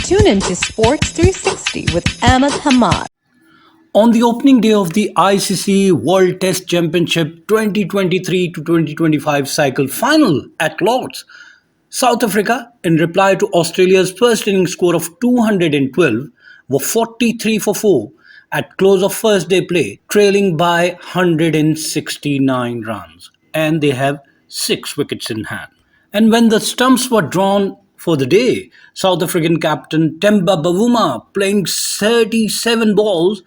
Tune into Sports 360 with Ahmed Hamad. On the opening day of the ICC World Test Championship 2023 to 2025 cycle final at Lord's, South Africa, in reply to Australia's first innings score of 212, were 43 for 4 at close of first day play, trailing by 169 runs, and they have 6 wickets in hand. And when the stumps were drawn for the day, South African captain Temba Bavuma, playing 37 balls,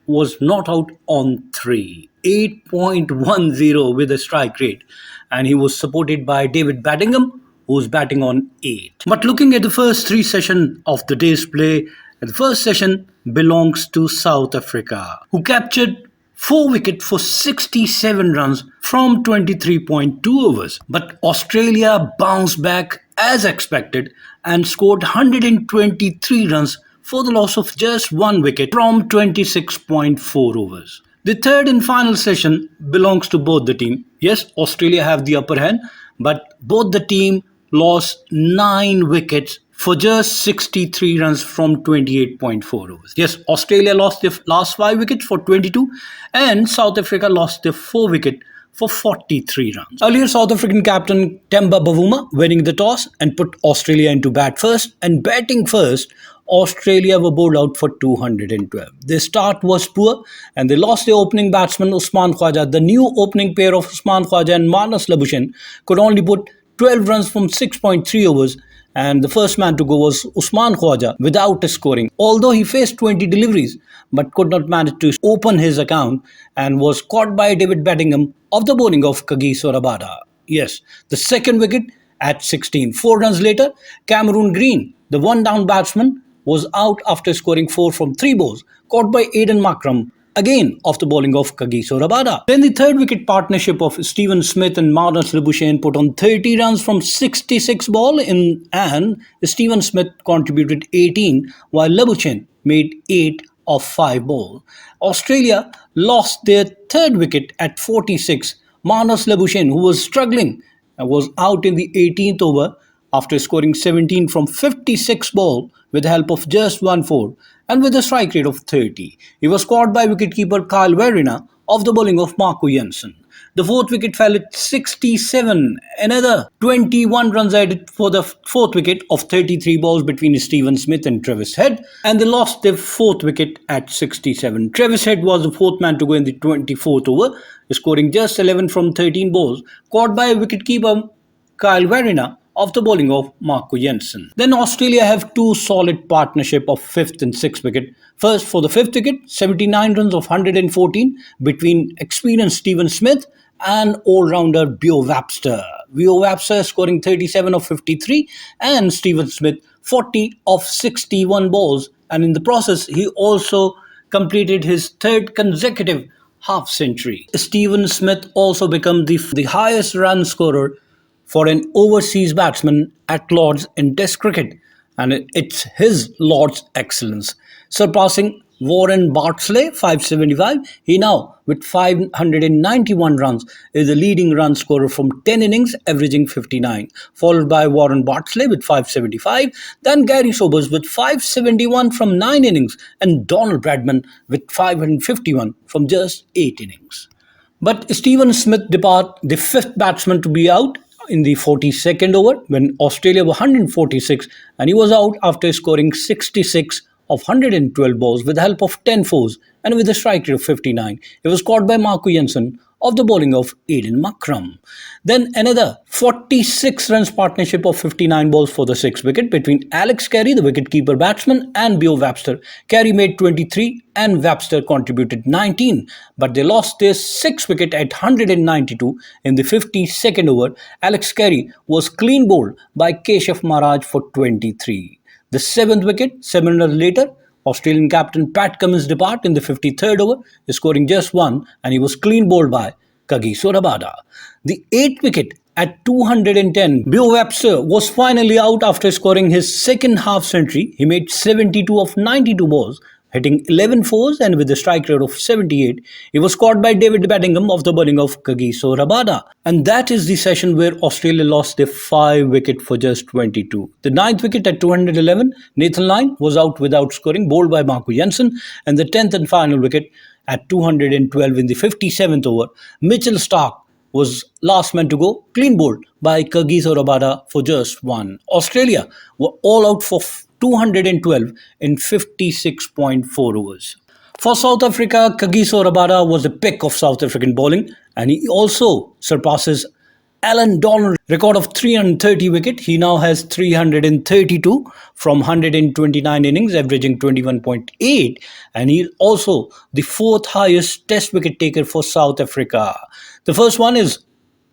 was not out on 3, 8.10 with a strike rate, and he was supported by David Bedingham, who was batting on 8. But looking at the first 3 sessions of the day's play, the first session belongs to South Africa, who captured 4 wickets for 67 runs from 23.2 overs. But Australia bounced back as expected and scored 123 runs for the loss of just 1 wicket from 26.4 overs. The third and final session belongs to both the team. Yes, Australia have the upper hand, but both the team lost 9 wickets for just 63 runs from 28.4 overs. Yes, Australia lost their last 5 wickets for 22, and South Africa lost their 4 wicket for 43 runs. Earlier, South African captain Temba Bavuma winning the toss and put Australia into bat first, and batting first, Australia were bowled out for 212. Their start was poor and they lost their opening batsman Usman Khawaja. The new opening pair of Usman Khawaja and Marnus Labuschagne could only put 12 runs from 6.3 overs, and the first man to go was Usman Khawaja without a scoring. Although he faced 20 deliveries but could not manage to open his account and was caught by David Bedingham of the bowling of Kagiso Rabada. Yes, the second wicket at 16. 4 runs later, Cameron Green, the one-down batsman, was out after scoring 4 from 3 balls, caught by Aiden Markram, again off the bowling of Kagiso Rabada. Then the third wicket partnership of Stephen Smith and Marnus Labuschagne put on 30 runs from 66 ball and Stephen Smith contributed 18 while Labuschagne made 8 of 5 ball. Australia lost their third wicket at 46. Marnus Labuschagne, who was struggling, was out in the 18th over after scoring 17 from 56 ball with the help of just 1 4 and with a strike rate of 30. He was caught by wicketkeeper Kyle Verreynne of the bowling of Marco Jansen. The fourth wicket fell at 67. Another 21 runs added for the fourth wicket of 33 balls between Stephen Smith and Travis Head, and they lost their fourth wicket at 67. Travis Head was the fourth man to go in the 24th over, scoring just 11 from 13 balls, caught by wicketkeeper Kyle Verreynne of the bowling of Marco Jansen. Then Australia have 2 solid partnership of 5th and 6th wicket. First, for the 5th wicket, 79 runs of 114 between experienced Stephen Smith and all-rounder Beau Webster. Beau Webster scoring 37 of 53 and Stephen Smith 40 of 61 balls, and in the process he also completed his 3rd consecutive half century. Stephen Smith also became the highest run scorer for an overseas batsman at Lord's in Test cricket, and it's his Lord's excellence, surpassing Warren Bartley 575. He now, with 591 runs, is the leading run scorer from 10 innings, averaging 59, followed by Warren Bartley with 575, then Gary Sobers with 571 from 9 innings, and Donald Bradman with 551 from just 8 innings. But Stephen Smith departed the 5th batsman to be out in the 42nd over when Australia were 146, and he was out after scoring 66 of 112 balls with the help of 10 fours and with a strike rate of 59. He was caught by Marco Jansen of the bowling of Aiden Markram. Then another 46 runs partnership of 59 balls for the 6th wicket between Alex Carey, the wicketkeeper batsman, and Beau Webster. Carey made 23 and Webster contributed 19, but they lost their 6th wicket at 192 in the 52nd over. Alex Carey was clean bowled by Keshav Maharaj for 23. The 7th wicket, 7 runs later, Australian captain Pat Cummins departed in the 53rd over, scoring just 1, and he was clean bowled by Kagiso Rabada. The 8th wicket at 210, Beau Webster was finally out after scoring his 2nd half century. He made 72 of 92 balls hitting 11 fours and with a strike rate of 78. He was caught by David Bedingham of the bowling of Kagiso Rabada. And that is the session where Australia lost their 5 wicket for just 22. The ninth wicket at 211, Nathan Lyon was out without scoring, bowled by Marco Jansen, and the 10th and final wicket at 212 in the 57th over, Mitchell Starc was last man to go, clean bowled by Kagiso Rabada for just one. Australia were all out for 212 in 56.4 overs. For South Africa, Kagiso Rabada was the pick of South African bowling, and he also surpasses Alan Donald's record of 330 wicket. He now has 332 from 129 innings, averaging 21.8, and he's also the fourth highest test wicket taker for South Africa. The first one is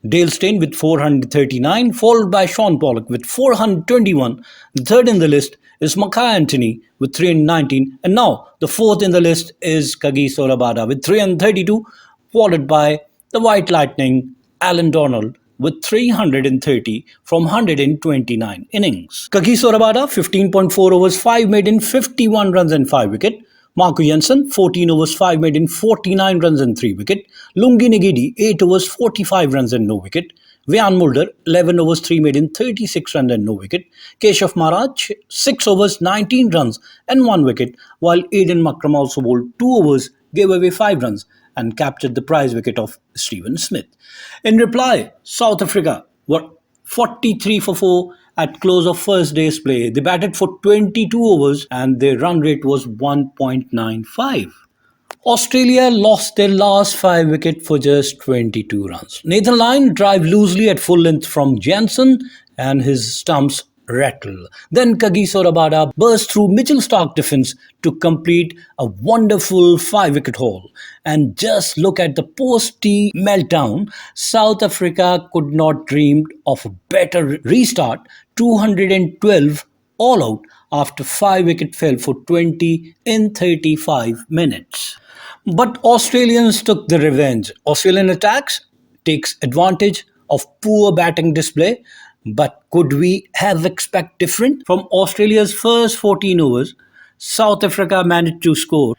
Dale Steyn with 439, followed by Sean Pollock with 421. The third in the list is Mackay Anthony with 319, and now the fourth in the list is Kagiso Rabada with 332, followed by the White Lightning Alan Donald with 330 from 129 innings. Kagiso Rabada, 15.4 overs, 5 maiden, 51 runs and 5 wicket. Marco Jansen, 14 overs, 5 maiden, 49 runs and 3 wicket. Lungi Ngidi, 8 overs, 45 runs and no wicket. Wiaan Mulder, 11 overs, 3 maiden, 36 runs and no wicket. Keshav Maharaj, 6 overs, 19 runs and 1 wicket, while Aiden Makram also bowled 2 overs, gave away 5 runs and captured the prize wicket of Stephen Smith. In reply, South Africa were 43 for 4 at close of first day's play. They batted for 22 overs and their run rate was 1.95. Australia lost their last 5 wickets for just 22 runs. Nathan Lyon drive loosely at full length from Jansen and his stumps rattle. Then Kagiso Rabada burst through Mitchell Starc defence to complete a wonderful 5-wicket haul. And just look at the post-tea meltdown. South Africa could not dream of a better restart. 212 all out after 5 wickets fell for 20 in 35 minutes. But Australians took the revenge. Australian attacks takes advantage of poor batting display. But could we have expected different? From Australia's first 14 overs, South Africa managed to score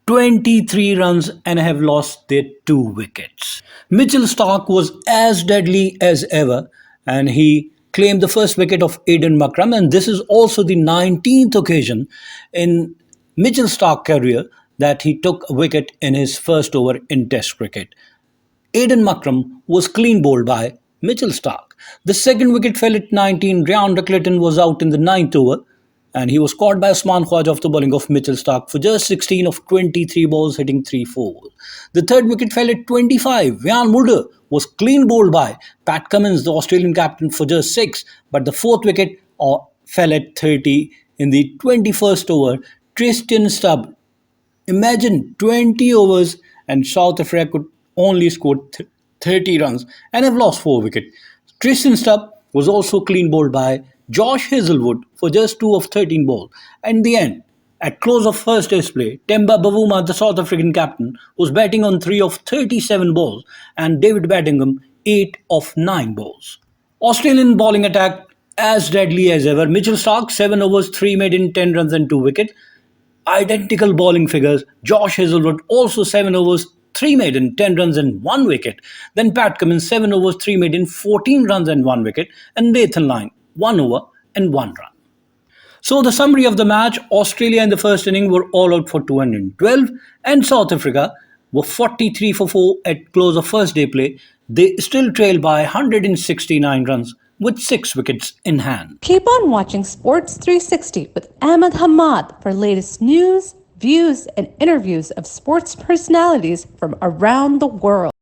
23 runs and have lost their 2 wickets. Mitchell Starc was as deadly as ever, and he claimed the first wicket of Aiden Makram, and this is also the 19th occasion in Mitchell Starc's career that he took a wicket in his first over in Test cricket. Aiden Makram was clean bowled by Mitchell Starc. The second wicket fell at 19. Ryan Duckleton was out in the 9th over, and he was caught by Usman Khwaja of the bowling of Mitchell Starc for just 16 of 23 balls, hitting 3-4. The third wicket fell at 25. Wiaan Mulder was clean bowled by Pat Cummins, the Australian captain, for just 6, but the fourth wicket fell at 30 in the 21st over. Tristan Stubb, imagine 20 overs and South Africa could only score 30 runs and have lost 4 wickets. Tristan Stubb was also clean bowled by Josh Hazlewood for just 2 of 13 balls. And in the end, at close of first test play, Temba Bavuma, the South African captain, was batting on 3 of 37 balls and David Bedingham 8 of 9 balls. Australian bowling attack as deadly as ever. Mitchell Starc, 7 overs, 3 maiden, 10 runs and 2 wickets. Identical bowling figures. Josh Hazlewood also 7 overs, 3 maiden, 10 runs and 1 wicket. Then Pat Cummins, 7 overs, 3 maiden, 14 runs and 1 wicket. And Nathan Lyon, 1 over and 1 run. So the summary of the match, Australia in the first inning were all out for 212 and South Africa were 43 for 4 at close of first day play. They still trail by 169 runs with 6 wickets in hand. Keep on watching Sports 360 with Ahmed Hamad for latest news, views, and interviews of sports personalities from around the world.